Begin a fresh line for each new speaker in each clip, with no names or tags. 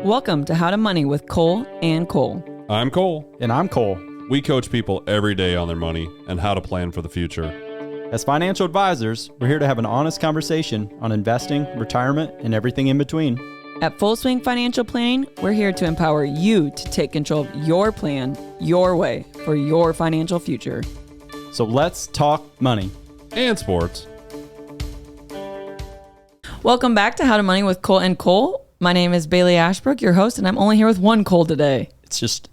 Welcome to How to Money with Cole and Cole.
I'm Cole.
And I'm Cole.
We coach people every day on their money and how to plan for the future.
As financial advisors, we're here to have an honest conversation on investing, retirement, and everything in between.
At Full Swing Financial Planning, we're here to empower you to take control of your plan, your way, for your financial future.
So let's talk money.
And sports.
Welcome back to How to Money with Cole and Cole. My name is Baileigh Ashbrook, your host, and I'm only here with one Cole today.
It's just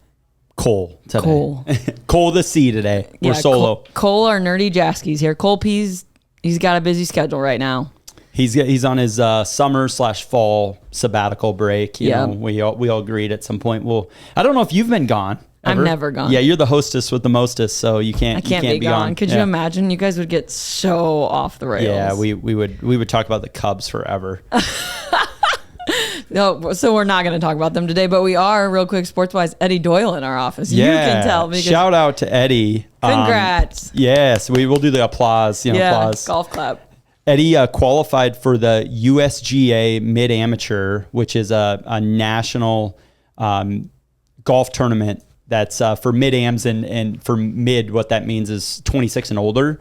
Cole today.
Cole.
Cole the C today. We're solo.
Cole, our nerdy Jaskies here. Cole P's, he's got a busy schedule right now.
He's on his summer/fall sabbatical break. You know, we all agreed at some point. Well, I don't know if you've been gone. Ever.
I'm never gone.
Yeah, you're the hostess with the mostest, so you can't be gone.
Could you imagine? You guys would get so off the rails.
Yeah, we would talk about the Cubs forever.
No, so we're not going to talk about them today, but we are, real quick, sports-wise, Eddie Doyle in our office. Yeah. You can tell.
Shout out to Eddie.
Congrats.
Yes, we will do the applause. Applause.
Golf clap.
Eddie qualified for the USGA Mid-Amateur, which is a national golf tournament that's for mid-ams, and for mid, what that means is 26 and older.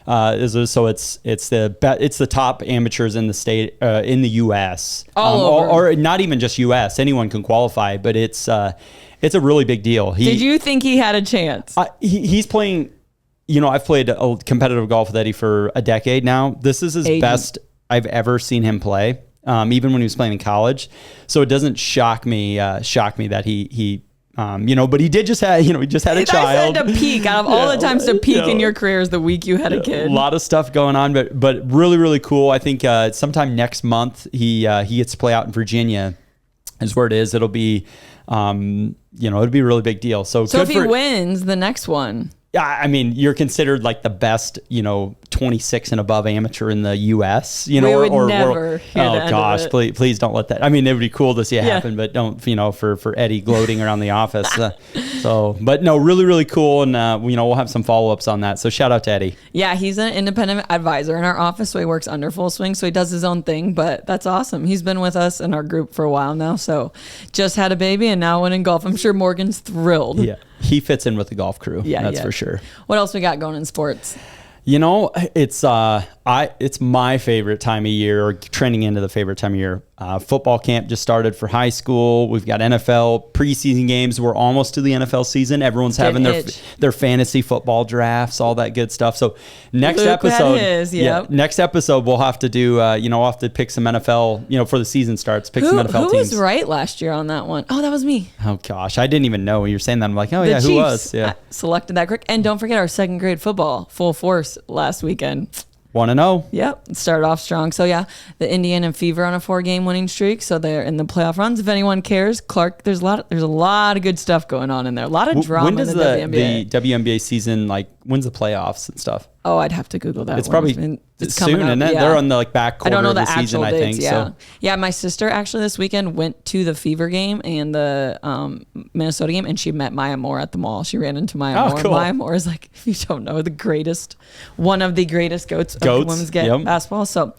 So it's the top amateurs in the state, in the U.S. Or not even just U.S. Anyone can qualify, but it's a really big deal.
Did you think he had a chance?
He's playing. I've played a competitive golf with Eddie for a decade now. This is his best I've ever seen him play, even when he was playing in college. So it doesn't shock me that he. But he did just had a child.
To peak out of all the times to peak in your career is the week you had a kid.
A lot of stuff going on, but really, really cool. I think sometime next month he gets to play out in Virginia, is where it is. It'll be, it'll be a really big deal. So
if he wins the next one.
Yeah, I mean, you're considered like the best, 26 and above amateur in the U.S.
We would never hear the end
gosh,
of it.
please don't let that. I mean, it would be cool to see it happen, but don't, for Eddie gloating around the office. But no, really, really cool, and we'll have some follow ups on that. So shout out to Eddie. Yeah,
he's an independent advisor in our office, so he works under Full Swing, so he does his own thing. But that's awesome. He's been with us in our group for a while now, so just had a baby and now winning golf. I'm sure Morgan's thrilled.
Yeah. He fits in with the golf crew. Yeah, that's for sure.
What else we got going in sports?
It's my favorite time of year, or trending into the favorite time of year. Football camp just started for high school. We've got NFL preseason games. We're almost to the NFL season. Everyone's having their fantasy football drafts, all that good stuff. So next episode we'll have to do. We'll have to pick some NFL. Before the season starts, pick some NFL teams.
Who was right last year on that one? Oh, that was me.
Oh gosh, I didn't even know when you were saying that. I'm like, the Chiefs. Who was? Yeah,
I selected that correct. And don't forget our second grade football full force last weekend.
1-0.
Yep. Started off strong. So yeah, the Indiana Fever on a 4-game winning streak. So they're in the playoff runs. If anyone cares, Clark, there's a lot of good stuff going on in there. A lot of drama in the WNBA.
The WNBA season, when's the playoffs and stuff?
Oh, I'd have to Google that.
It's probably soon, isn't it? Yeah. They're on the back quarter of the season, I think.
Yeah. So. Yeah, my sister actually this weekend went to the Fever game and the Minnesota game, and she met Maya Moore at the mall. She ran into Maya Moore. Cool. Maya Moore is, like, if you don't know, one of the greatest goats of women's basketball. So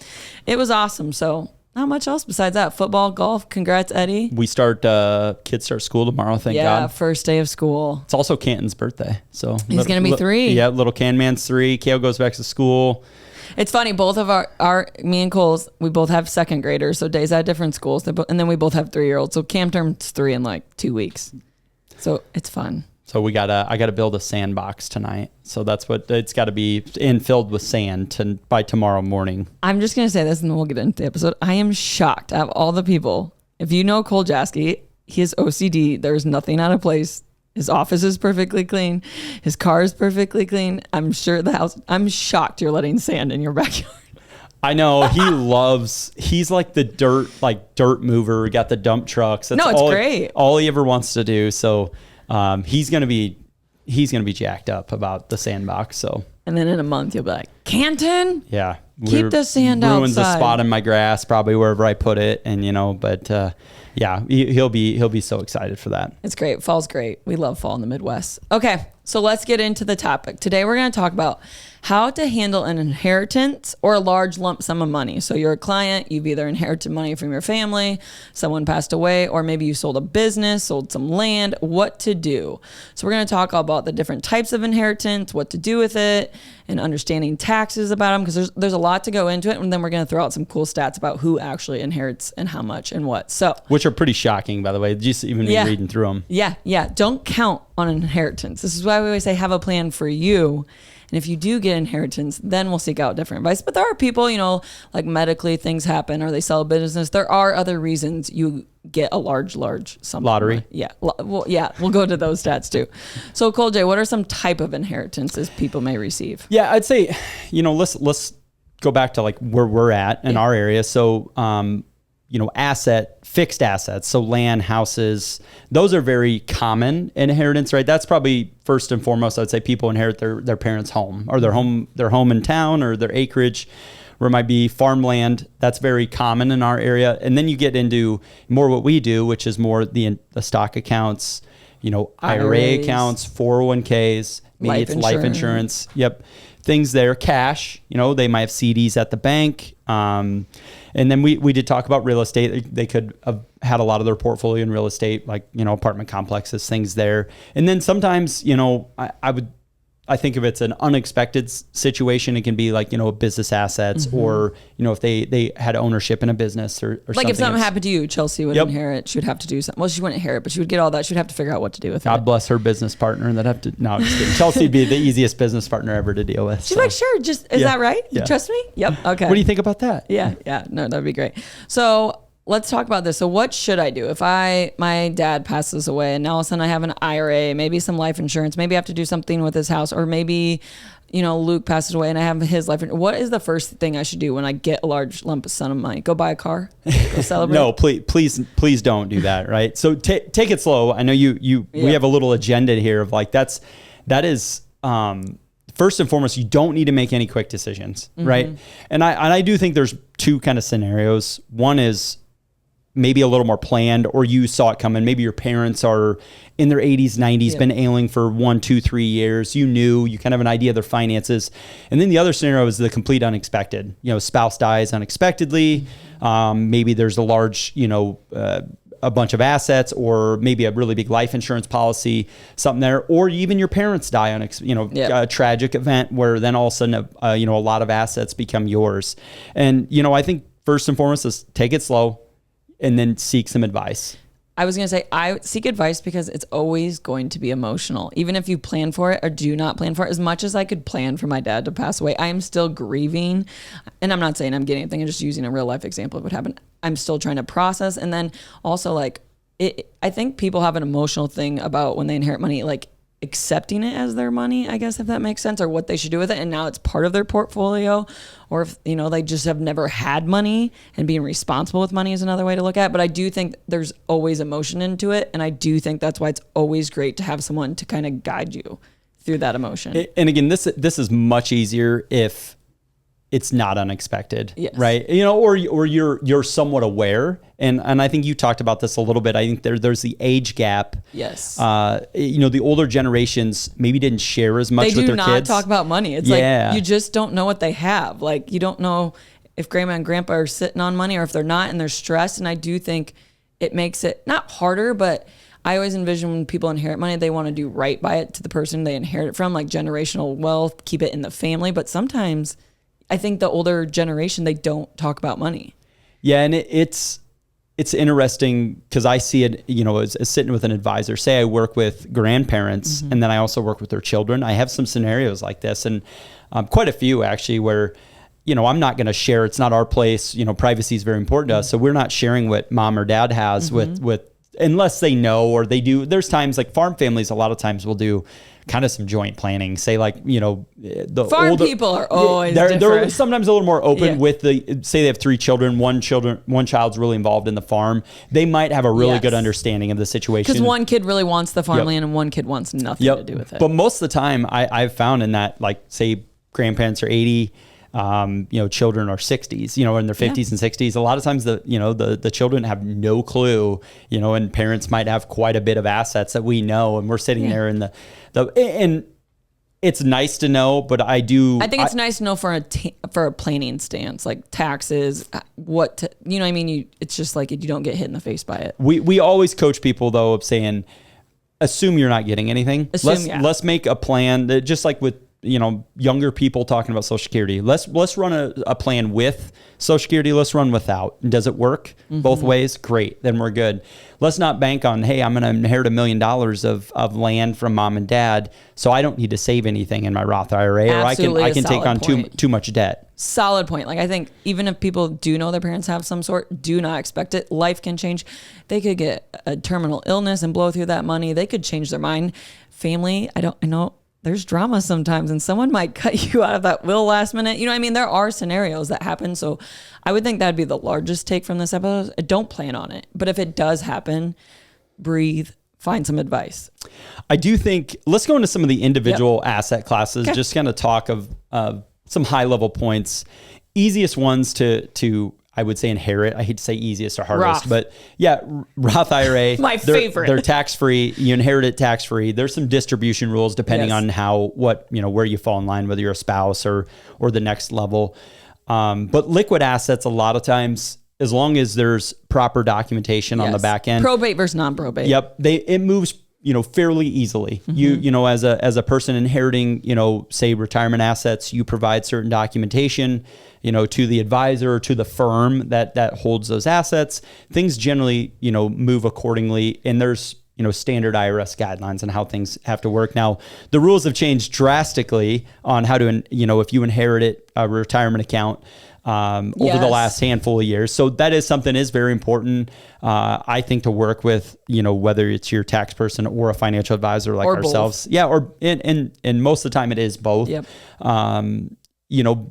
it was awesome. So not much else besides that. Football, golf. Congrats, Eddie.
We kids start school tomorrow, thank God.
Yeah, first day of school.
It's also Canton's birthday. So
he's going to be 3.
Yeah, little Can Man's 3. Kale goes back to school.
It's funny, both of me and Cole's, we both have second graders, so days at different schools, and then we both have 3-year-olds. So Cam turns 3 in like 2 weeks. So it's fun.
So I got to build a sandbox tonight. So that's what it's got to be filled with sand by tomorrow morning. I'm
just going to say this and then we'll get into the episode. I am shocked out of all the people. If you know Cole Jaski, he has OCD. There's nothing out of place. His office is perfectly clean. His car is perfectly clean. I'm sure I'm shocked you're letting sand in your backyard.
I know he's like the dirt mover, got the dump trucks.
It's great.
All he ever wants to do. So he's gonna be jacked up about the sandbox. So, and
then in a month you'll be like, Canton,
yeah,
keep the sand outside.
Ruins the spot in my grass, probably wherever I put it, and yeah, he'll be so excited for that.
It's great. Fall's great. We love fall in the Midwest. Okay, So let's get into the topic. Today we're going to talk about how to handle an inheritance or a large lump sum of money. So you're a client, you've either inherited money from your family, someone passed away, or maybe you sold a business, sold some land, what to do. So we're going to talk about the different types of inheritance, what to do with it, and understanding taxes about them, because there's a lot to go into it. And then we're going to throw out some cool stats about who actually inherits and how much and what. So,
which are pretty shocking, by the way, just even reading through them.
Yeah. Don't count on an inheritance. This is why we always say have a plan for you. And if you do get inheritance, then we'll seek out different advice. But there are people, like medically things happen or they sell a business. There are other reasons you get a large sum.
Lottery.
Yeah. We'll go to those stats too. So Cole J, what are some type of inheritances people may receive?
Yeah, I'd say, let's go back to like where we're at in our area. So, fixed assets. So land, houses, those are very common inheritance, right? That's probably first and foremost, I'd say people inherit their parents' home or their home in town or their acreage, where it might be farmland. That's very common in our area. And then you get into more what we do, which is more the stock accounts, IRA accounts, 401ks, maybe it's life insurance. Yep. Things there, cash, they might have CDs at the bank. And then we did talk about real estate. They could have had a lot of their portfolio in real estate, like, apartment complexes, things there. And then sometimes, I think if it's an unexpected situation, it can be like, business assets or, if they had ownership in a business or something.
Like if something happened to you, Chelsea would inherit. She would have to do something. Well, she wouldn't inherit, but she would get all that. She'd have to figure out what to do with it.
God bless her business partner. And I'm just kidding. Chelsea would be the easiest business partner ever to deal with.
She's like, sure. Is that right? You trust me? Yep. Okay.
What do you think about that?
Yeah. No, that'd be great. So let's talk about this. So what should I do if my dad passes away and now all of a sudden I have an IRA, maybe some life insurance, maybe I have to do something with his house, or maybe, Luke passes away and I have his life insurance. What is the first thing I should do when I get a large lump sum of money? Go buy a car? Go celebrate?
No, please don't do that. Right. So take it slow. I know we have a little agenda here of like, that is, first and foremost, you don't need to make any quick decisions. Right. And I do think there's two kind of scenarios. One is maybe a little more planned, or you saw it coming. Maybe your parents are in their 80s, 90s, been ailing for 1, 2, 3 years. You kind of have an idea of their finances. And then the other scenario is the complete unexpected. Spouse dies unexpectedly. Maybe there's a large, a bunch of assets, or maybe a really big life insurance policy, something there, or even your parents die on, a tragic event where then all of a sudden, a lot of assets become yours. And, I think first and foremost is take it slow, and then seek some advice.
I was going to say, I seek advice because it's always going to be emotional. Even if you plan for it or do not plan for it, as much as I could plan for my dad to pass away, I am still grieving. And I'm not saying I'm getting anything. I'm just using a real life example of what happened. I'm still trying to process. And then also I think people have an emotional thing about when they inherit money, like accepting it as their money, I guess, if that makes sense, or what they should do with it. And now it's part of their portfolio, or if, they just have never had money, and being responsible with money is another way to look at it. But I do think there's always emotion into it. And I do think that's why it's always great to have someone to kind of guide you through that emotion.
And again, this is much easier if it's not unexpected, right? Or you're somewhat aware. And I think you talked about this a little bit. I think there's the age gap.
Yes.
The older generations maybe didn't share as much with their kids.
They do not talk about money. It's like, you just don't know what they have. Like, you don't know if grandma and grandpa are sitting on money or if they're not, and they're stressed. And I do think it makes it not harder, but I always envision when people inherit money, they want to do right by it to the person they inherit it from, like generational wealth, keep it in the family. But sometimes I think the older generation, they don't talk about money.
Yeah. And it's interesting because I see it, as sitting with an advisor. Say I work with grandparents and then I also work with their children. I have some scenarios like this, and quite a few actually where, I'm not going to share. It's not our place. Privacy is very important to us. So we're not sharing what mom or dad has with unless they know, or they do. There's times like farm families, a lot of times will do kind of some joint planning. Say like, the
farm people are always different.
They're sometimes a little more open with say they have 3 children, one child's really involved in the farm. They might have a really good understanding of the situation.
Because one kid really wants the farmland and one kid wants nothing to do with it.
But most of the time I've found in that, like say grandparents are 80, children are 60s, in their 50s and 60s. A lot of times the children have no clue, and parents might have quite a bit of assets that we know, and we're sitting there in and it's nice to know, but I think
it's nice to know for a planning stance, like taxes, it's just like you don't get hit in the face by it.
We always coach people though of saying, assume you're not getting anything. Let's make a plan that, just like with younger people talking about Social Security. Let's run a plan with Social Security. Let's run without. Does it work both ways? Great. Then we're good. Let's not bank on, hey, I'm going to inherit $1 million of land from mom and dad, so I don't need to save anything in my Roth IRA,
Absolutely,
or I can take on too much debt.
Solid point. Like, I think even if people do know their parents have some sort, do not expect it. Life can change. They could get a terminal illness and blow through that money. They could change their mind. Family, I know there's drama sometimes, and someone might cut you out of that will last minute. There are scenarios that happen. So I would think that'd be the largest take from this episode. Don't plan on it. But if it does happen, breathe, find some advice. I do think, let's go into some of the individual asset classes, just kind of talk of some high level points. Easiest ones to I would say inherit. I hate to say easiest or hardest, Roth.
but yeah, Roth IRA.
My favorite.
They're tax-free. You inherit it tax-free. There's some distribution rules depending on where you fall in line, whether you're a spouse or the next level. But liquid assets, a lot of times, as long as there's proper documentation on the back end.
Probate versus non-probate.
Yep. It moves fairly easily. As a person inheriting, say retirement assets, you provide certain documentation, to the advisor or to the firm that holds those assets. Things generally, move accordingly. And there's, standard IRS guidelines on how things have to work. Now, the rules have changed drastically on how to, if you inherited a retirement account, over the last handful of years. So that is something is very important, I think, to work with, whether it's your tax person or a financial advisor like ourselves. Both. Yeah. And most of the time it is both. Yep.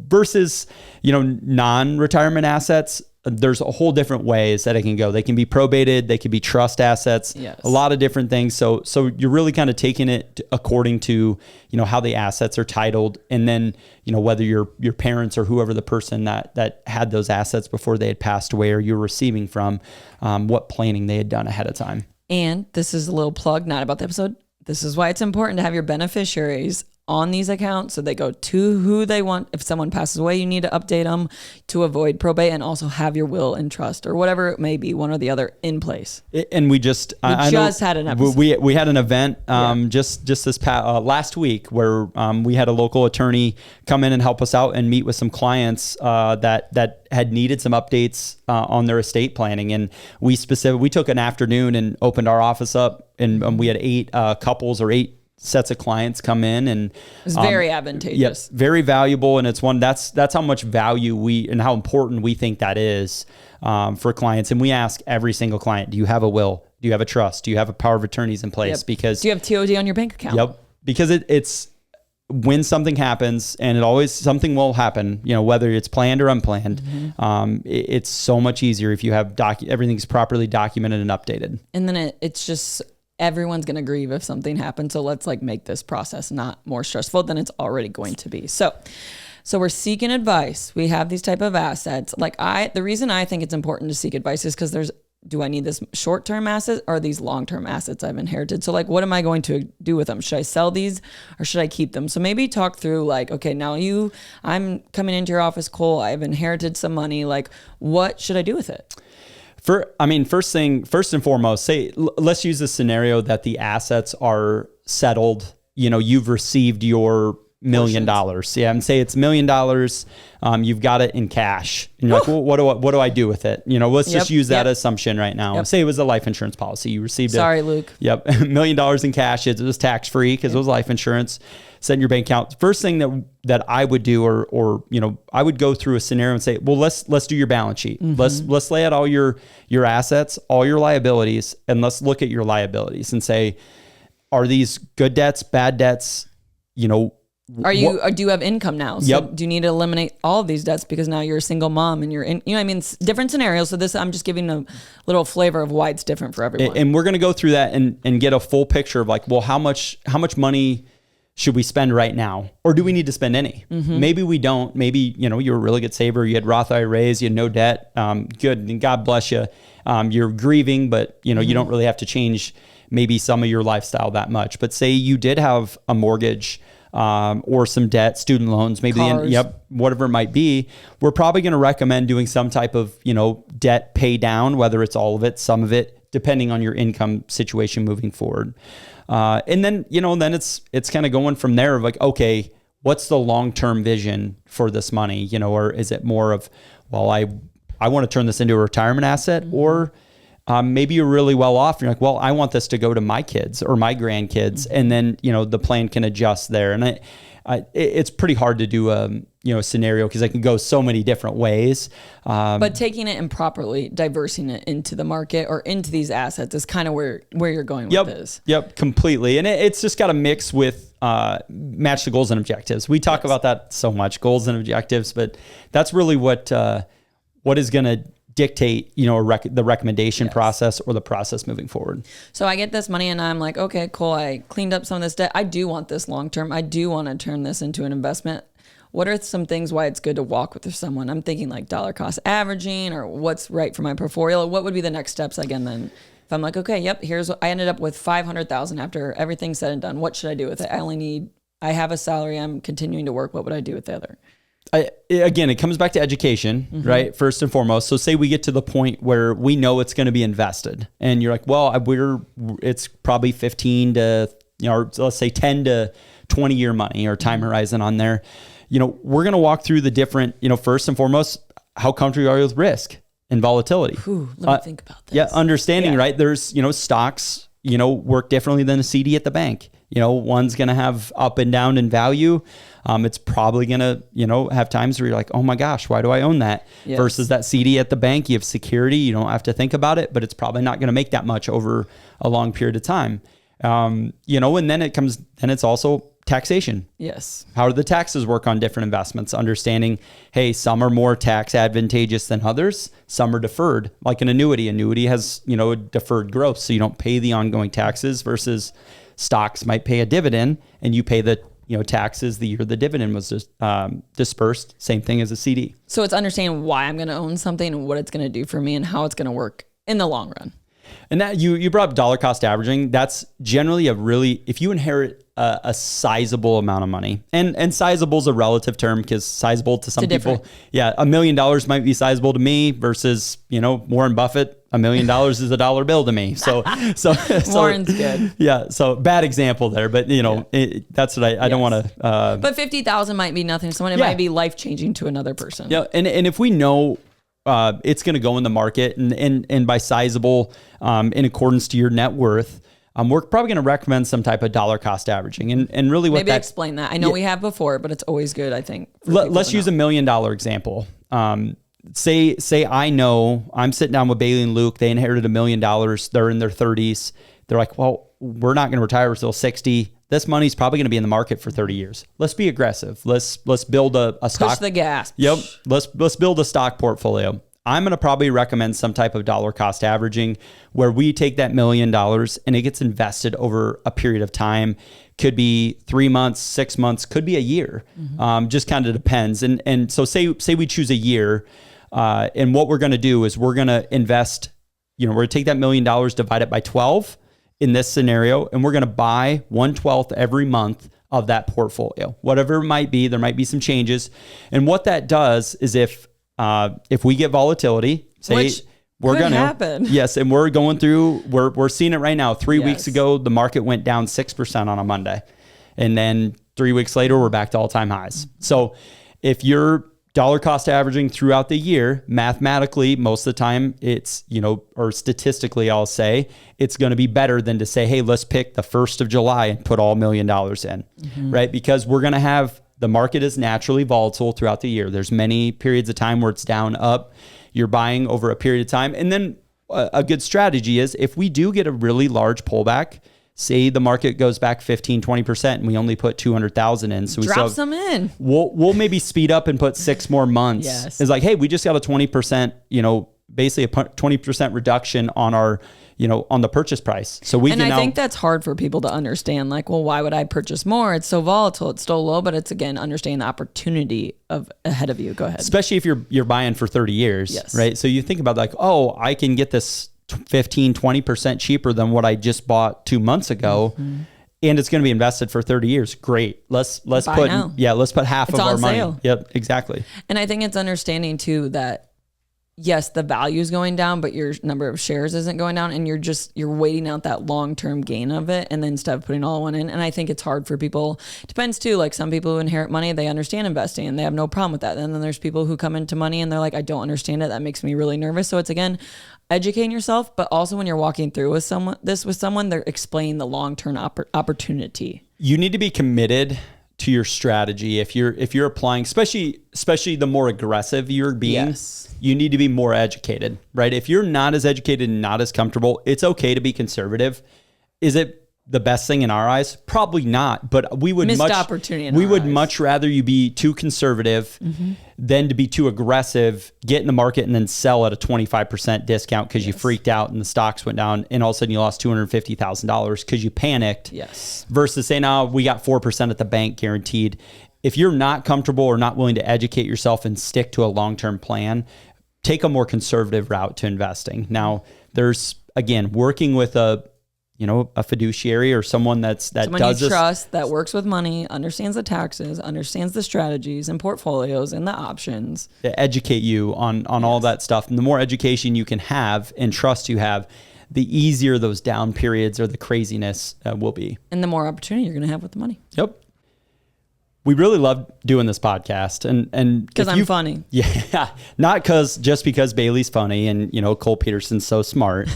Versus, non-retirement assets. There's a whole different ways that it can go. They can be probated. They can be trust assets. Yes. A lot of different things. So you're really kind of taking it according to, how the assets are titled. And then, whether your parents or whoever the person that had those assets before they had passed away or you're receiving from, what planning they had done ahead of time. And this is a little plug, not about the episode. This is why it's important to have your beneficiaries on these accounts, so they go to who they want. If someone passes away, you need to update them to avoid probate, and also have your will and trust or whatever it may be, one or the other, in place. And we just had an episode. We had an event just this past last week where we had a local attorney come in and help us out and meet with some clients that had needed some updates on their estate planning, and we took an afternoon and opened our office up, and we had 8 couples or 8 sets of clients come in, and it's very advantageous. Yes, very valuable. And it's that's how much value and how important we think that is for clients. And we ask every single client, do you have a will? Do you have a trust? Do you have a power of attorneys in place? Yep. Because do you have TOD on your bank account? Yep. Because it's when something happens, and something will happen, whether it's planned or unplanned, it's so much easier if you have everything's properly documented and updated. And then it's just, everyone's going to grieve if something happens. So let's make this process not more stressful than it's already going to be. So we're seeking advice. We have these type of assets. The reason I think it's important to seek advice is because do I need this short-term asset or these long-term assets I've inherited? So what am I going to do with them? Should I sell these or should I keep them? So maybe talk through okay, now I'm coming into your office, Cole, I've inherited some money. What should I do with it? First and foremost, let's use the scenario that the assets are settled. You've received your $1 million. Yeah, and say it's $1 million. You've got it in cash, and you're like, well, what do I do with it? Let's just use that assumption right now. Say it was a life insurance policy. You received Luke. Yep, $1 million in cash. It was tax free because it was life insurance. Set in your bank account. First thing that I would do, or I would go through a scenario and say, well, let's do your balance sheet. Mm-hmm. Let's lay out all your assets, all your liabilities, and let's look at your liabilities and say, are these good debts, bad debts? Do you have income now? So do you need to eliminate all of these debts because now you're a single mom and it's different scenarios. So I'm just giving a little flavor of why it's different for everyone. And we're going to go through that and get a full picture of how much money should we spend right now? Or do we need to spend any? Maybe we don't. Maybe, you're a really good saver. You had Roth IRAs, you had no debt. Good. And God bless you. You're grieving, but you don't really have to change maybe some of your lifestyle that much. But say you did have a mortgage or some debt, student loans, maybe whatever it might be, we're probably going to recommend doing some type of, debt pay down, whether it's all of it, some of it, depending on your income situation moving forward. And then, then it's kind of going from there of like, okay, what's the long-term vision for this money? Or is it more of, well, I want to turn this into a retirement asset, or maybe you're really well off and you're like, well, I want this to go to my kids or my grandkids. And then, the plan can adjust there. And it's pretty hard to do a scenario because it can go so many different ways.
But taking it and properly diversing it into the market or into these assets is kind of where you're going with this. Yep,
completely. And it's just got to mix with match the goals and objectives. We talk about that so much, goals and objectives, but that's really what is going to dictate, the recommendation process or the process moving forward.
So I get this money and I'm like, okay, cool. I cleaned up some of this debt. I do want this long-term. I do want to turn this into an investment. What are some things why it's good to walk with someone? I'm thinking like dollar cost averaging or what's right for my portfolio. What would be the next steps again then? If I'm like, okay, yep, here's what I ended up with $500,000 after everything's said and done. What should I do with it? I have a salary. I'm continuing to work. What would I do with the other?
Again, it comes back to education, right? First and foremost. So say we get to the point where we know it's going to be invested and you're like, well, it's probably 15 to, or let's say 10 to 20 year money or time horizon on there. We're going to walk through the different, first and foremost, how comfortable are you with risk and volatility?
Let me think about this.
Yeah. Understanding, right? There's, stocks, work differently than a CD at the bank. One's going to have up and down in value. It's probably going to, have times where you're like, oh my gosh, why do I own that? Yes. Versus that CD at the bank, you have security. You don't have to think about it, but it's probably not going to make that much over a long period of time. And then it's also taxation.
Yes.
How do the taxes work on different investments? Understanding, hey, some are more tax advantageous than others. Some are deferred, like an annuity. Annuity has, a deferred growth. So you don't pay the ongoing taxes versus stocks might pay a dividend and you pay the taxes the year the dividend was just dispersed. Same thing as a CD.
So it's understanding why I'm going to own something and what it's going to do for me and how it's going to work in the long run.
And that you brought up dollar cost averaging. That's generally if you inherit a sizable amount of money, and sizable is a relative term because sizable to some people, $1 million might be sizable to me versus, Warren Buffett, $1 million is a dollar bill to me. So
Warren's good.
Yeah. So bad example there, but that's what I don't want to,
but 50,000 might be nothing to someone. It might be life-changing to another person.
Yeah. And if we know, it's going to go in the market and by sizable, in accordance to your net worth, we're probably going to recommend some type of dollar cost averaging and really what
maybe explain that. I know we have before, but it's always good. I think.
Let's use $1 million example. Say I know I'm sitting down with Baileigh and Luke. They inherited $1 million. They're in their 30s. They're like, well, we're not going to retire until 60. This money's probably going to be in the market for 30 years. Let's be aggressive. Let's build a stock.
Push the gas.
Yep. Let's build a stock portfolio. I'm going to probably recommend some type of dollar cost averaging where we take that $1 million and it gets invested over a period of time. Could be 3 months, 6 months, could be a year. Just kind of depends. And so say we choose a year, and what we're going to do is we're going to invest, we're going to take that $1 million, divide it by 12 in this scenario, and we're going to buy 1/12 every month of that portfolio, whatever it might be. There might be some changes. And what that does is if we get volatility,
which we're going to happen.
Yes. And we're going through, we're seeing it right now. 3 weeks ago, the market went down 6% on a Monday. And then 3 weeks later, we're back to all-time highs. So if you're dollar cost averaging throughout the year, mathematically, most of the time it's, or statistically, I'll say it's going to be better than to say, hey, let's pick the 1st of July and put all $1 million in, right? Because we're going to have, the market is naturally volatile throughout the year. There's many periods of time where it's down, up. You're buying over a period of time. And then a good strategy is if we do get a really large pullback, say the market goes back 15, 20% and we only put 200,000 in. So we
drop some in.
We'll maybe speed up and put 6 more months.
Yes.
It's like, hey, we just got a 20%, basically a 20% reduction on our, on the purchase price. So I
think that's hard for people to understand. Like, well, why would I purchase more? It's so volatile. It's so low, but it's again, understanding the opportunity of ahead of you. Go ahead.
Especially if you're buying for 30 years,
yes.
Right? So you think about like, oh, I can get this 15, 20% cheaper than what I just bought 2 months ago. Mm-hmm. And it's going to be invested for 30 years. Great. Let's put half of our money.
Sale.
Yep, exactly.
And I think it's understanding too that yes, the value is going down, but your number of shares isn't going down, and you're waiting out that long-term gain of it, and then instead of putting all one in. And I think it's hard for people. Depends too. Like some people who inherit money, they understand investing and they have no problem with that. And then there's people who come into money and they're like, I don't understand it. That makes me really nervous. So it's again, educating yourself, but also when you're walking through with someone, they're explaining the long-term opportunity. You
need to be committed to your strategy. If you're applying, especially the more aggressive you're being, yes. You need to be more educated, right? If you're not as educated and not as comfortable, it's okay to be conservative. Is it the best thing in our eyes? Probably not, but we would much rather you be too conservative mm-hmm. than to be too aggressive, get in the market and then sell at a 25% discount because yes. you freaked out and the stocks went down and all of a sudden you lost $250,000 because you panicked.
Yes.
Versus saying, oh, we got 4% at the bank guaranteed. If you're not comfortable or not willing to educate yourself and stick to a long-term plan, take a more conservative route to investing. Now, there's, again, working with a fiduciary or someone does
you trust, that works with money, understands the taxes, understands the strategies and portfolios and the options.
To educate you on yes. all that stuff. And the more education you can have and trust you have, the easier those down periods or the craziness will be.
And the more opportunity you're going to have with the money.
Yep. We really love doing this podcast and
because I'm funny.
Yeah. Not just because Bailey's funny and, Cole Peterson's so smart,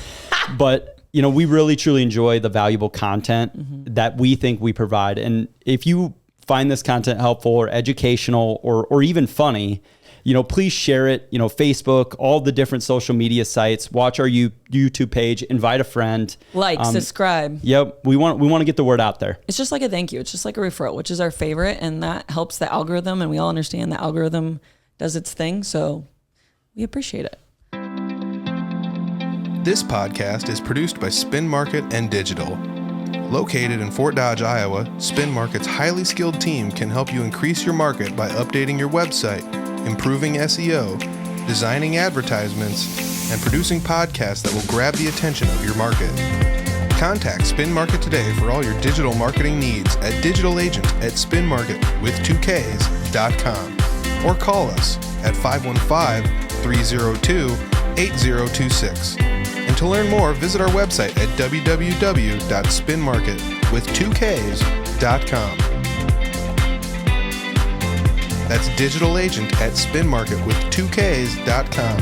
but we really truly enjoy the valuable content mm-hmm. that we think we provide. And if you find this content helpful or educational or even funny, please share it, Facebook, all the different social media sites, watch our YouTube page, invite a friend.
Subscribe.
Yep. We want to get the word out there.
It's just like a thank you. It's just like a referral, which is our favorite. And that helps the algorithm. And we all understand the algorithm does its thing. So we appreciate it.
This podcast is produced by Spin Market and Digital. Located in Fort Dodge, Iowa, Spin Market's highly skilled team can help you increase your market by updating your website, improving SEO, designing advertisements, and producing podcasts that will grab the attention of your market. Contact Spin Market today for all your digital marketing needs at digitalagent@spinmarket.com or call us at 515-302-8026. And to learn more, visit our website at www.spinmarket.com. That's digitalagent@spinmarket.com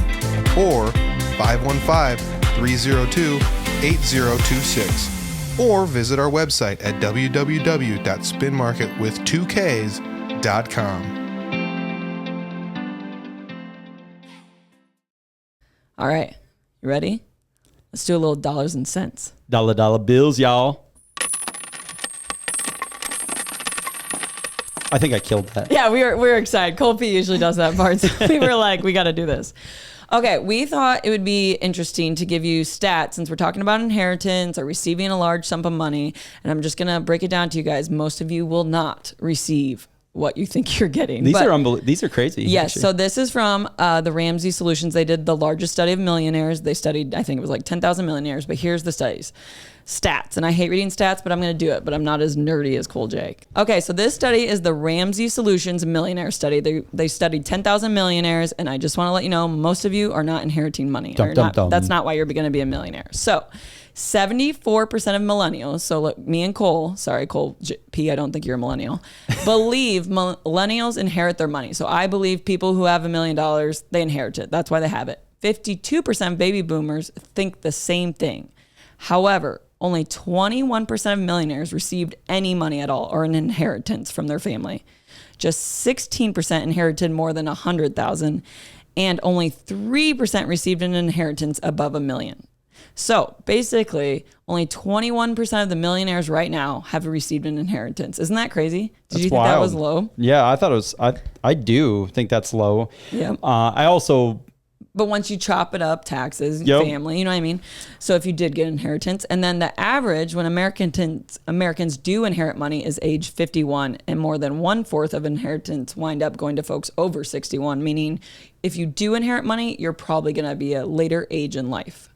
or 515-302-8026. Or visit our website at www.spinmarket.com.
All right. You ready? Let's do a little dollars and cents.
Dollar bills, y'all. I think I killed that.
Yeah, we were excited. Cole P usually does that part. So we were like, we got to do this. Okay, we thought it would be interesting to give you stats since we're talking about inheritance or receiving a large sum of money. And I'm just going to break it down to you guys. Most of you will not receive what you think you're getting.
These are crazy.
Yes. Actually. So this is from the Ramsey Solutions. They did the largest study of millionaires. They studied, I think it was like 10,000 millionaires, but here's the studies. Stats. And I hate reading stats, but I'm going to do it, but I'm not as nerdy as Cole Jake. Okay. So this study is the Ramsey Solutions millionaire study. They studied 10,000 millionaires. And I just want to let you know, most of you are not inheriting money. That's not why you're going to be a millionaire. So 74% of millennials, so look, me and Cole, sorry, Cole P, I don't think you're a millennial, believe millennials inherit their money. So I believe people who have $1 million, they inherit it. That's why they have it. 52% of baby boomers think the same thing. However, only 21% of millionaires received any money at all or an inheritance from their family. Just 16% inherited more than $100,000 and only 3% received an inheritance above $1 million. So basically, only 21% of the millionaires right now have received an inheritance. Isn't that crazy? Did you think that was low?
Yeah, I thought it was. I do think that's low.
Yeah.
I also
But once you chop it up, taxes, family, you know what I mean? So if you did get inheritance, and then the average when Americans do inherit money is age 51, and more than 1/4 of inheritance wind up going to folks over 61, meaning if you do inherit money, you're probably going to be a later age in life.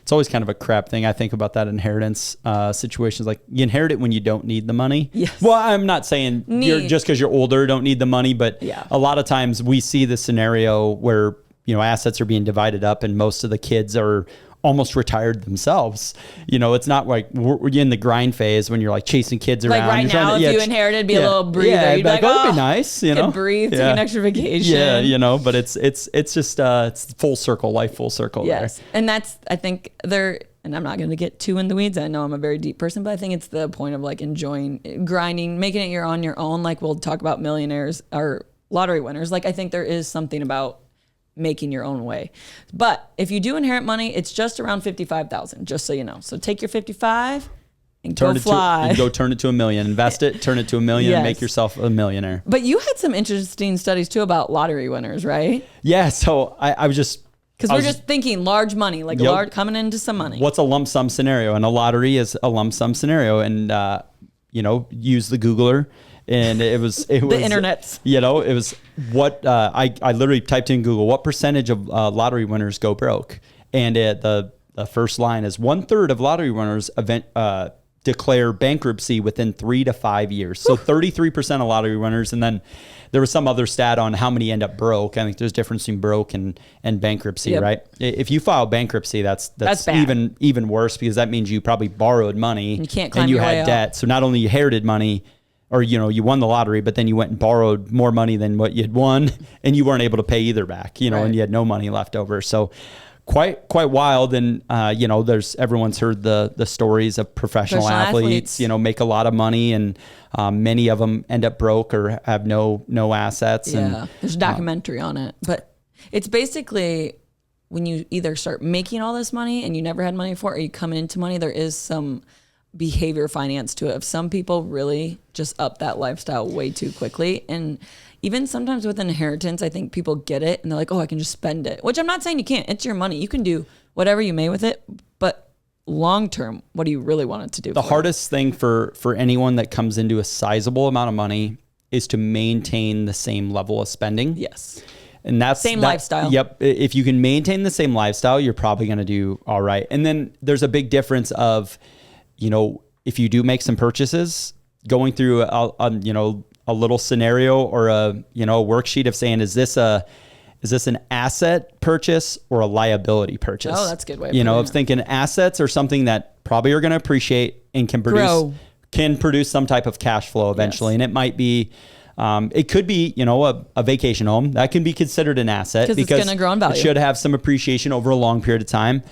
It's always kind of a crap thing. I think about that inheritance situations. Like you inherit it when you don't need the money.
Yes.
Well, I'm not saying you're just because you're older don't need the money, but a lot of times we see the scenario where assets are being divided up and most of the kids are almost retired themselves. It's not like we're in the grind phase when you're like chasing kids around.
Like right now, if you inherited, it'd be a little breather.
Yeah,
you'd be like,
that'd be nice.
Could breathe, take an extra vacation.
Yeah, but it's just it's full circle, life full circle.
Yes,
there.
and that's I think and I'm not going to get too in the weeds. I know I'm a very deep person, but I think it's the point of like enjoying grinding, making it on your own. Like we'll talk about millionaires or lottery winners. Like I think there is something about making your own way. But if you do inherit money, it's just around $55,000, just so you know. So take your 55 and go fly.
Go turn it to $1 million. Invest it, turn it to $1 million, and make yourself a millionaire.
But you had some interesting studies too about lottery winners, right?
Yeah. So I was just...
Because we're just thinking large money, like large coming into some money.
What's a lump sum scenario? And a lottery is a lump sum scenario. And, use the Googler. And it was
the internet.
It was what I literally typed in Google, what percentage of lottery winners go broke? And the first line is 1/3 of lottery winners declare bankruptcy within 3 to 5 years. So 33% of lottery winners. And then there was some other stat on how many end up broke. I think there's a difference between broke and bankruptcy, right? If you file bankruptcy, that's even worse because that means you probably borrowed money
you can't climb
and you
your
had
way
debt.
up.
So not only you inherited money, or, you won the lottery, but then you went and borrowed more money than what you'd won and you weren't able to pay either back, right. And you had no money left over. So quite wild. And, everyone's heard the stories of professional athletes, make a lot of money and many of them end up broke or have no assets.
Yeah.
And
there's a documentary on it, but it's basically when you either start making all this money and you never had money before, or you come into money, there is some behavior finance to it. If some people really just up that lifestyle way too quickly, and even sometimes with inheritance, I think people get it and they're like, oh, I can just spend it, which I'm not saying you can't. It's your money. You can do whatever you may with it, but long term, what do you really want it to do?
The hardest thing for anyone that comes into a sizable amount of money is to maintain the same level of spending.
Yes.
And that's
lifestyle.
Yep. If you can maintain the same lifestyle, you're probably going to do all right. And then there's a big difference of, if you do make some purchases, going through a little scenario or a worksheet of saying, is this an asset purchase or a liability purchase?
Oh, that's a good way.
Of thinking assets are something that probably are going to appreciate and can produce some type of cash flow eventually. Yes. And it might be, it could be, a vacation home that can be considered an asset because
it's going to grow in value.
It should have some appreciation over a long period of time.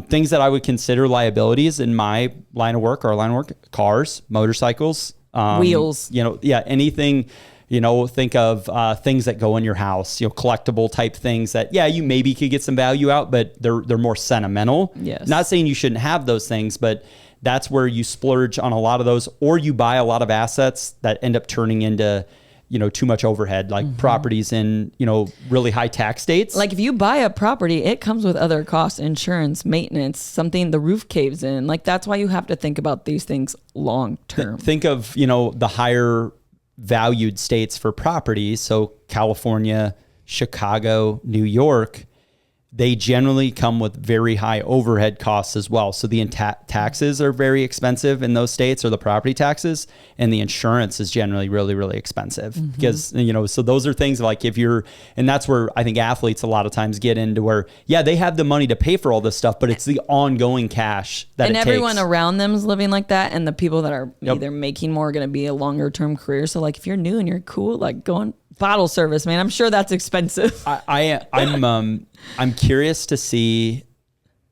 Things that I would consider liabilities in my line of work, cars, motorcycles,
wheels,
anything, think of things that go in your house, collectible type things that, you maybe could get some value out, but they're more sentimental.
Yes.
Not saying you shouldn't have those things, but that's where you splurge on a lot of those, or you buy a lot of assets that end up turning into, too much overhead, like properties in, really high tax states.
Like if you buy a property, it comes with other costs, insurance, maintenance, something the roof caves in. Like that's why you have to think about these things long term.
Think of, the higher valued states for property. So California, Chicago, New York, they generally come with very high overhead costs as well. So the taxes are very expensive in those states, or the property taxes, and the insurance is generally really, really expensive because, so those are things like and that's where I think athletes a lot of times get into where, they have the money to pay for all this stuff, but it's the ongoing cash that it takes. And
everyone around them is living like that. And the people that are either making more are going to be a longer term career. So like if you're new and you're cool, like going bottle service, man, I'm sure that's expensive.
I'm curious to see,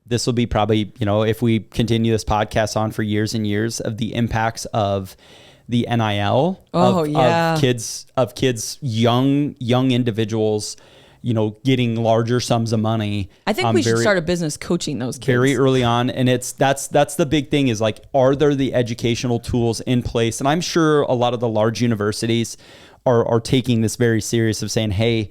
this will be probably, if we continue this podcast on for years and years, of the impacts of the NIL of kids, young individuals, getting larger sums of money.
I think we should start a business coaching those kids
very early on. And that's the big thing is like, are there the educational tools in place? And I'm sure a lot of the large universities are taking this very serious of saying, hey,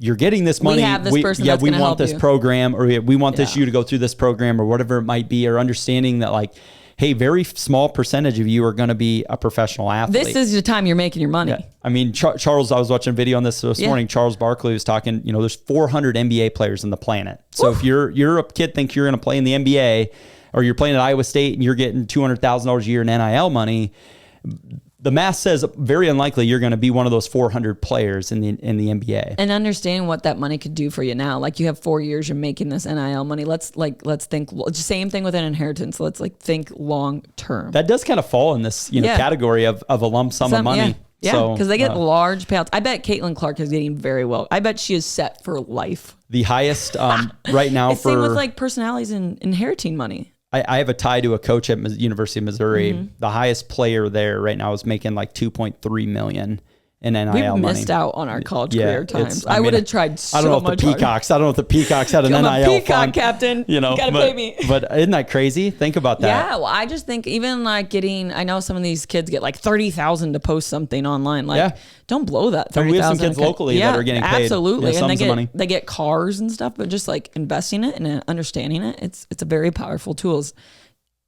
you're getting this money.
We have this person that's
we
gonna
want
help
this
you.
program, or we want this you to go through this program, or whatever it might be, or understanding that like, hey, very small percentage of you are going to be a professional athlete.
This is the time you're making your money.
Yeah. I mean, Charles, I was watching a video on this morning. Charles Barkley was talking, there's 400 NBA players on the planet. So if you're a kid, think you're going to play in the NBA, or you're playing at Iowa State and you're getting $200,000 a year in NIL money, the math says very unlikely you're going to be one of those 400 players in the NBA.
And understanding what that money could do for you now. Like, you have 4 years, you're making this NIL money. Let's think, same thing with an inheritance. Let's think long term.
That does kind of fall in this category of a lump sum of money.
Yeah, because they get large payouts. I bet Caitlin Clark is getting very well. I bet she is set for life.
The highest right now
it's same with like personalities and inheriting money.
I have a tie to a coach at University of Missouri. Mm-hmm. The highest player there right now is making like $2.3 million in NIL money.
We missed out on our college career times. I would have tried so much.
I don't know if the Peacocks had an NIL
fund. Peacock captain. You gotta pay me.
But isn't that crazy? Think about that.
Yeah, well, I just think even like I know some of these kids get like $30,000 to post something online. Like, don't blow that $30,000.
We have some kids locally that are getting paid.
Absolutely, and they get cars and stuff. But just like investing it and understanding it, it's a very powerful tool.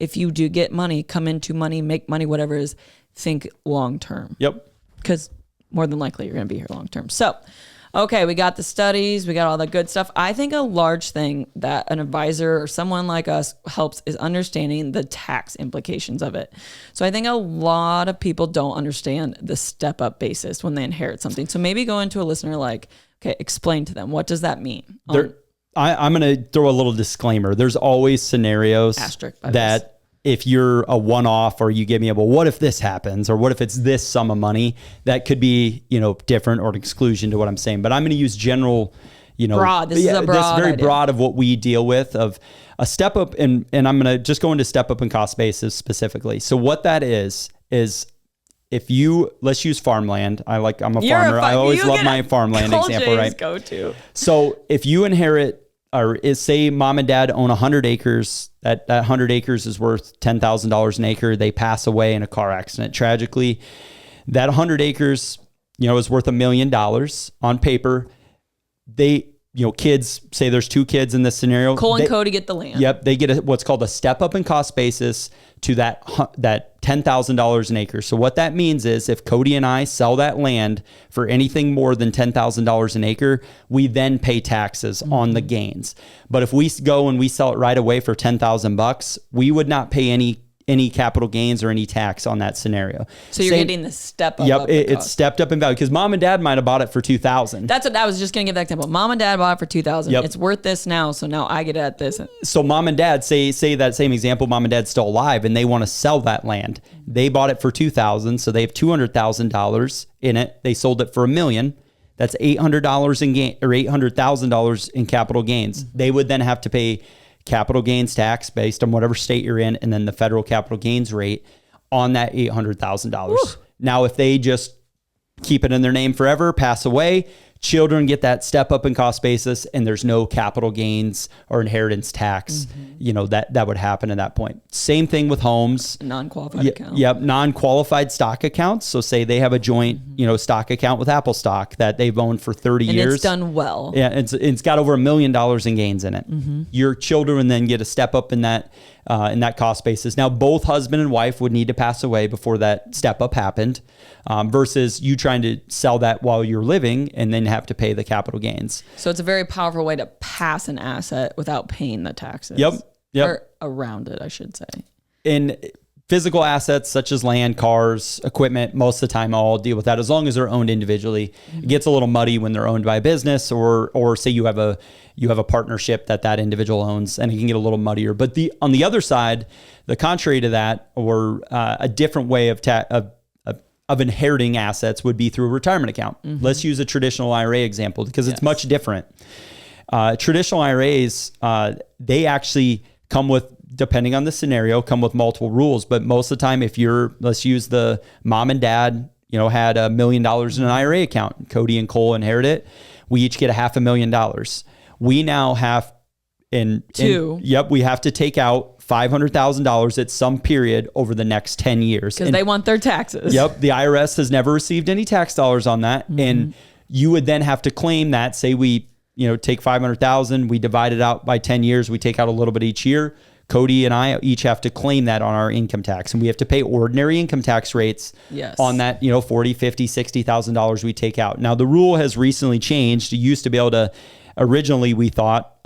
If you do get money, come into money, make money, whatever it is, think long term.
Yep.
Because more than likely you're going to be here long term. So, okay, we got the studies, we got all the good stuff. I think a large thing that an advisor or someone like us helps is understanding the tax implications of it. So I think a lot of people don't understand the step up basis when they inherit something. So maybe go into a listener like, okay, explain to them, what does that mean?
I'm going to throw a little disclaimer. There's always scenarios that if you're a one-off, or you give me what if this happens, or what if it's this sum of money, that could be, different or an exclusion to what I'm saying. But I'm going to use general,
broad. This is a broad
this very
idea.
Broad of what we deal with, of a step up. And I'm going to just go into step up and cost basis specifically. So what that is if let's use farmland. I'm a farmer. I always love my farmland example, right?
Go to.
So if you inherit, or say mom and dad own 100 acres, that 100 acres is worth $10,000 an acre. They pass away in a car accident. Tragically, that 100 acres, is worth $1 million on paper. Kids, say there's 2 kids in this scenario.
Cole and Cody get the land.
Yep. They get what's called a step up in cost basis to that $10,000 an acre. So what that means is if Cody and I sell that land for anything more than $10,000 an acre, we then pay taxes on the gains. But if we go and we sell it right away for $10,000, we would not pay any capital gains or any tax on that scenario.
So you're getting the step up.
Yep, it's stepped up in value because mom and dad might have bought it for $2,000.
That's what I was just going to give that example. Mom and dad bought it for $2,000.
Yep.
It's worth this now, so now I get it at this.
So mom and dad, say that same example, mom and dad's still alive and they want to sell that land. They bought it for $2,000, so they have $200,000 in it. They sold it for $1 million. That's $800 in gain, or $800,000 in capital gains. They would then have to pay capital gains tax based on whatever state you're in, and then the federal capital gains rate on that $800,000. Now, if they just keep it in their name forever, pass away, children get that step up in cost basis, and there's no capital gains or inheritance tax, that would happen at that point. Same thing with homes.
Non-qualified account.
Yep, non-qualified stock accounts. So say they have a joint, stock account with Apple Stock that they've owned for 30 years.
And it's done well.
Yeah, it's got over $1 million in gains in it. Your children then get a step up in that cost basis. Now, both husband and wife would need to pass away before that step up happened, versus you trying to sell that while you're living and then have to pay the capital gains.
So it's a very powerful way to pass an asset without paying the taxes.
Yep.
Or around it, I should say.
In physical assets such as land, cars, equipment, most of the time I'll deal with that as long as they're owned individually. It gets a little muddy when they're owned by a business, or say you have a partnership that individual owns, and it can get a little muddier. But on the other side, the contrary to that, or a different way of inheriting assets would be through a retirement account. Let's use a traditional IRA example because it's much different. Traditional IRAs, they actually come with, depending on the scenario, come with multiple rules. But most of the time, let's use the mom and dad, had $1 million in an IRA account. Cody and Cole inherit it. We each get $500,000. We now have we have to take out $500,000 at some period over the next 10 years.
Because they want their taxes.
Yep. The IRS has never received any tax dollars on that. And you would then have to claim that. Say we, take 500,000, we divide it out by 10 years, we take out a little bit each year. Cody and I each have to claim that on our income tax, and we have to pay ordinary income tax rates on that, $40,000, $50,000, $60,000 we take out. Now the rule has recently changed. You used to be able to, originally we thought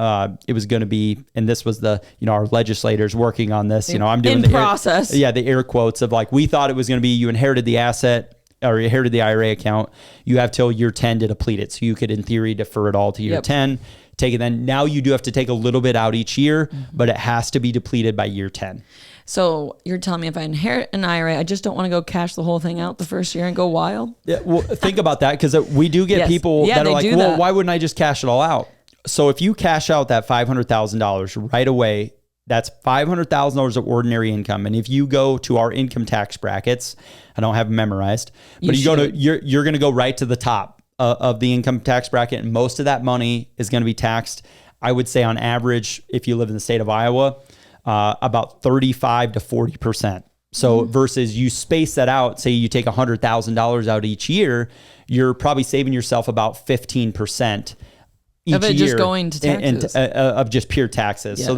it was going to be, and this was our legislators working on this, I'm doing
the process.
the air quotes of like, we thought it was going to be, you inherited the asset or you inherited the IRA account. You have till year 10 to deplete it. So you could in theory defer it all to year 10. Take it then. Now you do have to take a little bit out each year, but it has to be depleted by year 10.
So you're telling me if I inherit an IRA, I just don't want to go cash the whole thing out the first year and go wild?
Yeah, well, think about that, because we do get people that are like, well, why wouldn't I just cash it all out? So if you cash out that $500,000 right away, that's $500,000 of ordinary income. And if you go to our income tax brackets, I don't have them memorized, but you're going to go right to the top of the income tax bracket, and most of that money is going to be taxed. I would say on average, if you live in the state of Iowa, about 35 to 40%. So versus you space that out, say you take $100,000 out each year, you're probably saving yourself about 15% each
of it
year
just going to taxes
of just pure taxes. Yes. So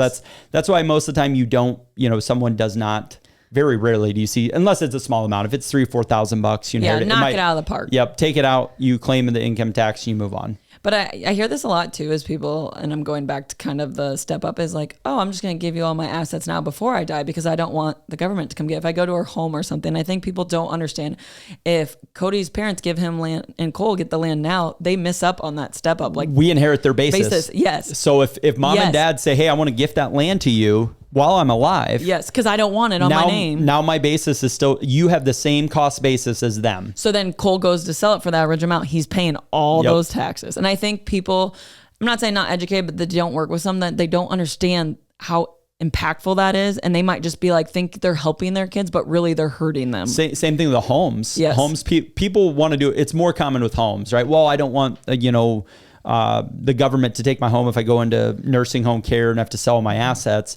that's why most of the time you don't, someone does not. Very rarely do you see, unless it's a small amount. If it's $3,000 or $4,000, you inherit it.
Knock it out of the park.
Yep, take it out. You claim the income tax, and you move on.
But I hear this a lot too, as people, and I'm going back to kind of the step up, is like, oh, I'm just going to give you all my assets now before I die because I don't want the government to come get. If I go to her home or something, I think people don't understand. If Cody's parents give him land and Cole get the land now, they miss up on that step up. Like
we inherit their basis.
Yes.
So if mom and dad say, hey, I want to gift that land to you while I'm alive.
Yes, because I don't want it on my name.
Now my basis is still, you have the same cost basis as them.
So then Cole goes to sell it for that original amount. He's paying all those taxes. And I think people, I'm not saying not educated, but they don't work with some that they don't understand how impactful that is. And they might just be like, think they're helping their kids, but really they're hurting them.
Same thing with the homes.
Yes.
Homes, people want to do it. It's more common with homes, right? Well, I don't want, the government to take my home if I go into nursing home care and have to sell my assets.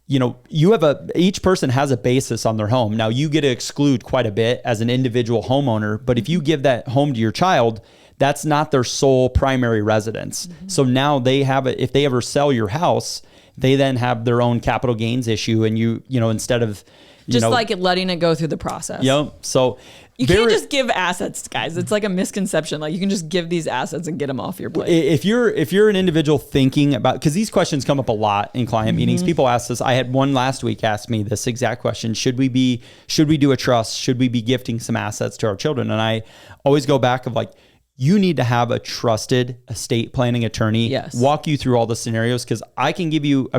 Each person has a basis on their home. Now you get to exclude quite a bit as an individual homeowner, but if you give that home to your child, that's not their sole primary residence. Mm-hmm. So now they have it. If they ever sell your house, they then have their own capital gains issue. And instead of
like letting it go through the process.
So
you can't just give assets, guys. It's like a misconception. Like you can just give these assets and get them off your plate.
If you're an individual thinking about, because these questions come up a lot in client meetings. People ask this. I had one last week ask me this exact question. Should we do a trust? Should we be gifting some assets to our children? And I always go back of like, you need to have a trusted estate planning attorney walk you through all the scenarios, because I can give you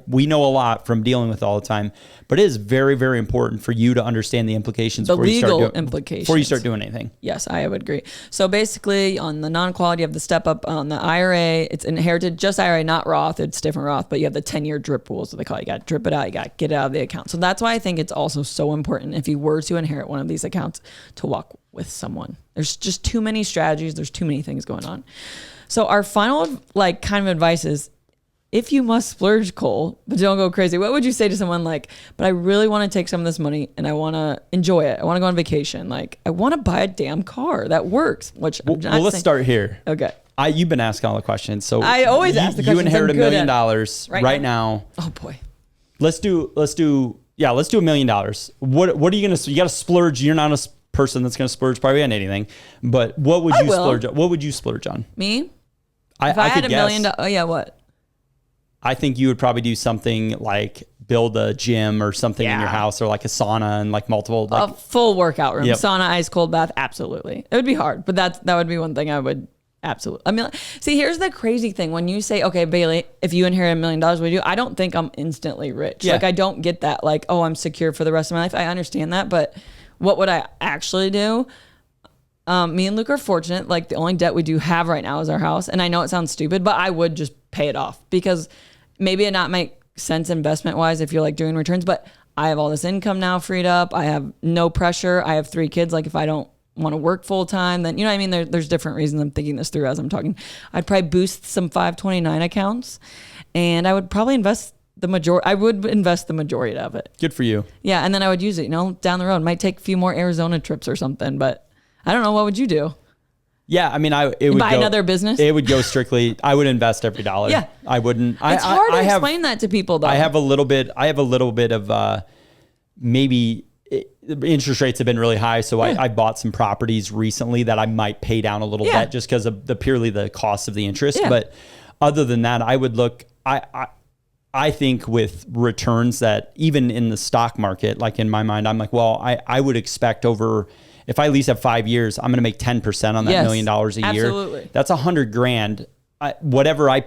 we know a lot from dealing with it all the time, but it is very, very important for you to understand the implications.
The legal implications.
Before you start doing anything.
Yes, I would agree. So basically on the non-quality, you have the step up on the IRA. It's inherited, just IRA, not Roth. It's different Roth, but you have the 10-year drip rules, so they call it. You got to drip it out. You got to get it out of the account. So that's why I think it's also so important if you were to inherit one of these accounts to walk with someone. There's just too many strategies. There's too many things going on. So our final kind of advice is, if you must splurge, Cole, but don't go crazy, what would you say to someone like, but I really want to take some of this money and I want to enjoy it. I want to go on vacation. Like I want to buy a damn car that works, which
let's start here.
Okay.
You've been asking all the questions. So
I always ask the questions.
You inherit $1 million right now.
Oh boy.
Let's do $1 million. What are you going to, you got to splurge. You're not a person that's going to splurge probably on anything, but what would you splurge on? What would you splurge on?
Me?
If I had
$1 million, oh yeah, what?
I think you would probably do something like build a gym or something in your house, or like a sauna and like multiple.
A full workout room, sauna, ice cold bath. Absolutely. It would be hard, but that would be one thing I would absolutely. I mean, see, here's the crazy thing. When you say, okay, Baileigh, if you inherit $1 million, what do you do? I don't think I'm instantly rich.
Yeah.
Like I don't get that. Like, oh, I'm secure for the rest of my life. I understand that, but what would I actually do? Me and Luke are fortunate. Like the only debt we do have right now is our house. And I know it sounds stupid, but I would just pay it off, because maybe it not make sense investment wise if you're like doing returns, but I have all this income now freed up. I have no pressure. I have 3 kids. Like if I don't want to work full time, then, you know what I mean? There's different reasons I'm thinking this through as I'm talking. I'd probably boost some 529 accounts, and I would probably invest the majority of it.
Good for you.
Yeah. And then I would use it, down the road. Might take a few more Arizona trips or something, but I don't know. What would you do?
Yeah, I mean, it would
buy another business.
It would go strictly. I would invest every dollar.
Yeah,
I wouldn't.
It's hard to explain that to people, though.
I have a little bit of maybe interest rates have been really high, so I bought some properties recently that I might pay down a little bit just because of purely the cost of the interest. Yeah. But other than that, I would look. I think with returns that even in the stock market, like in my mind, I'm like, well, I would expect over. If I at least have 5 years, I'm going to make 10% on that $1 million a year.
Absolutely.
That's $100,000. Whatever I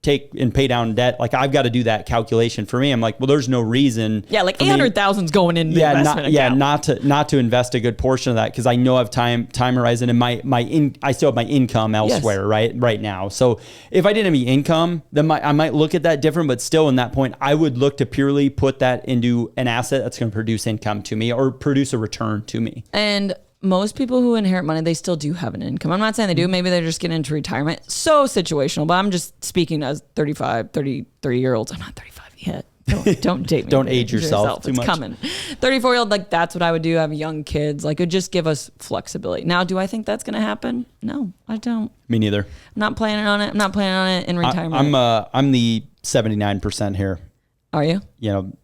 take and pay down debt, like I've got to do that calculation for me. I'm like, well, there's no reason.
Yeah, like 800,000's going in the investment account.
Not to invest a good portion of that because I know I have time horizon and I still have my income elsewhere right now. So if I didn't have any income, then I might look at that different. But still, in that point, I would look to purely put that into an asset that's going to produce income to me or produce a return to me.
And most people who inherit money, they still do have an income. I'm not saying they do. Maybe they're just getting into retirement. So situational. But I'm just speaking as 35, 33-year-olds. I'm not 35 yet. Don't date me.
Don't age yourself too much.
It's coming. 34-year-old, like that's what I would do. I have young kids. Like it would just give us flexibility. Now, do I think that's going to happen? No, I don't.
Me neither.
I'm not planning on it. I'm not planning on it in retirement.
I'm the 79% here.
Are you?
You know,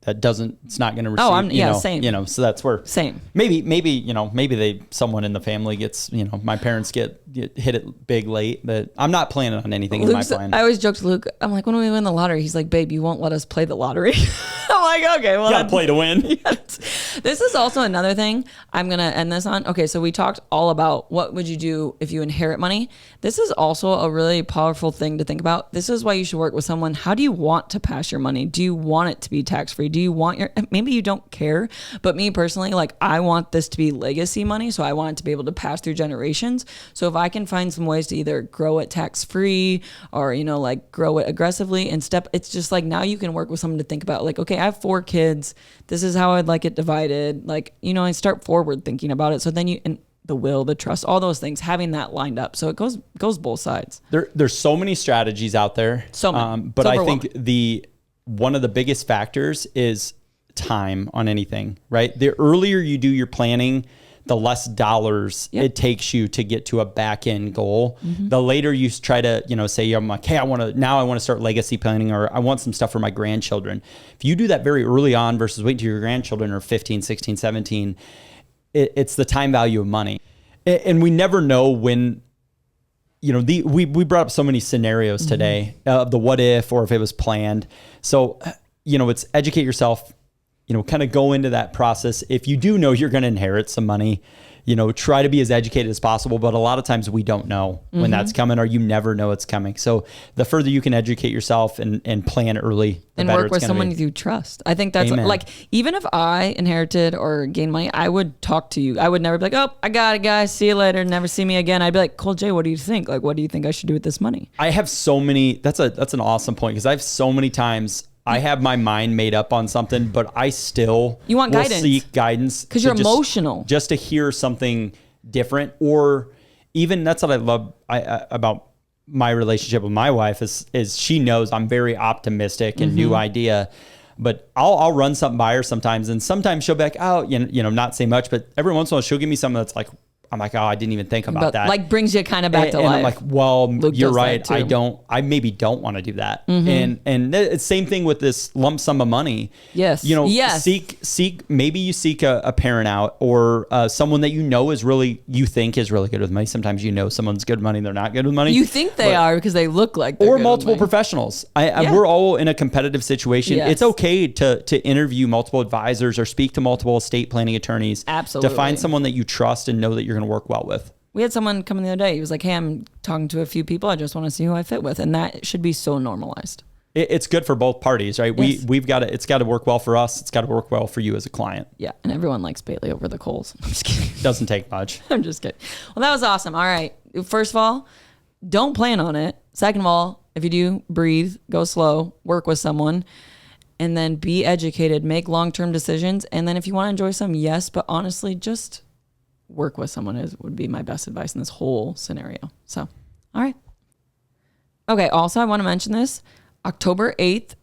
it's not going to receive.
Same.
So that's where
same.
Maybe someone in the family gets, my parents get hit it big late, but I'm not planning on anything in my plan.
I always joke to Luke, I'm like, when we win the lottery, he's like, babe, you won't let us play the lottery. I'm like, okay, well,
you gotta play to win.
This is also another thing I'm going to end this on. Okay. So we talked all about what would you do if you inherit money. This is also a really powerful thing to think about. This is why you should work with someone. How do you want to pass your money? Do you want it to be tax-free? Do you want maybe you don't care, but me personally, like I want this to be legacy money. So I want it to be able to pass through generations. So if I can find some ways to either grow it tax-free or, like grow it aggressively it's just like now you can work with someone to think about like, okay, I have 4 kids. This is how I'd like it divided. Like, I start forward thinking about it. So then and the will, the trust, all those things, having that lined up. So it goes both sides.
There's so many strategies out there.
So many.
But I think one of the biggest factors is time on anything, right? The earlier you do your planning, the less dollars it takes you to get to a back end goal. Mm-hmm. The later you try to, say, I'm like, hey, I want to start legacy planning or I want some stuff for my grandchildren. If you do that very early on versus wait till your grandchildren are 15, 16, 17, it's the time value of money. And we never know when, we brought up so many scenarios today of the what if, or if it was planned. So, it's educate yourself, kind of go into that process. If you do know you're going to inherit some money, try to be as educated as possible. But a lot of times we don't know when that's coming or you never know it's coming. So the further you can educate yourself and plan early, the
and
better
work with someone you trust. I think that's like, even if I inherited or gained money, I would talk to you. I would never be like, oh, I got it, guys. See you later. Never see me again. I'd be like, Cole J, what do you think? Like, what do you think I should do with this money?
I have so many, that's an awesome point because I have so many times I have my mind made up on something, but I still seek guidance
because you're emotional,
just to hear something different. Or even that's what I love about my relationship with my wife is she knows I'm very optimistic and new idea, but I'll run something by her sometimes, and sometimes she'll be like, oh, not say much, but every once in a while she'll give me something that's like, I'm like, oh, I didn't even think about that.
Like brings you kind of back to life.
And I'm like, well, Luke, you're right. I maybe don't want to do that. Mm-hmm. And it's same thing with this lump sum of money.
Yes.
Seek, maybe you seek a parent out or someone that you think is really good with money. Sometimes someone's good with money, they're not good with money.
You think they are because they look like they're
or multiple professionals. We're all in a competitive situation. Yes. It's okay to interview multiple advisors or speak to multiple estate planning attorneys.
Absolutely.
To find someone that you trust and know that you're going to work well with.
We had someone come in the other day. He was like, hey, I'm talking to a few people. I just want to see who I fit with. And that should be so normalized.
It's good for both parties, right?
Yes.
It's got to work well for us. It's got to work well for you as a client.
Yeah. And everyone likes Baileigh over the Coles. I'm just kidding.
Doesn't take much.
I'm just kidding. Well, that was awesome. All right. First of all, don't plan on it. Second of all, if you do, breathe, go slow, work with someone, and then be educated, make long-term decisions. And then if you want to enjoy some, yes, but honestly, just work with someone would be my best advice in this whole scenario. So, all right. Okay. Also, I want to mention this. October 8th,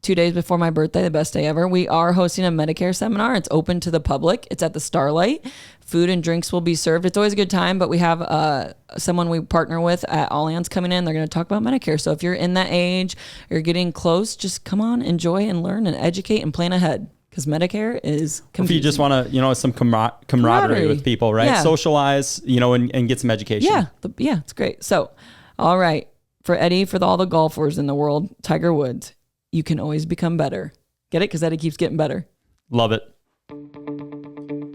2 days before my birthday, the best day ever. We are hosting a Medicare seminar. It's open to the public. It's at the Starlight. Food and drinks will be served. It's always a good time, but we have someone we partner with at Allianz coming in. They're going to talk about Medicare. So if you're in that age, you're getting close, just come on, enjoy and learn and educate and plan ahead. Because Medicare is confusing.
If you just want to, some camaraderie with people, right? Yeah. Socialize, and get some education.
Yeah, it's great. So, all right. For Eddie, for all the golfers in the world, Tiger Woods, you can always become better. Get it? Because Eddie keeps getting better.
Love it.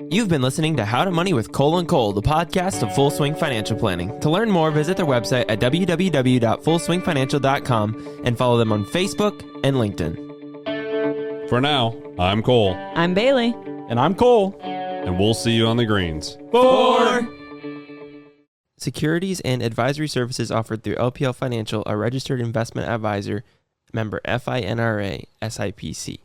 You've been listening to How to Money with Cole and Cole, the podcast of Full Swing Financial Planning. To learn more, visit their website at www.fullswingfinancial.com and follow them on Facebook and LinkedIn.
For now, I'm Cole.
I'm Baileigh.
And I'm Cole.
And we'll see you on the greens.
4. Securities and advisory services offered through LPL Financial, a registered investment advisor, member FINRA, SIPC.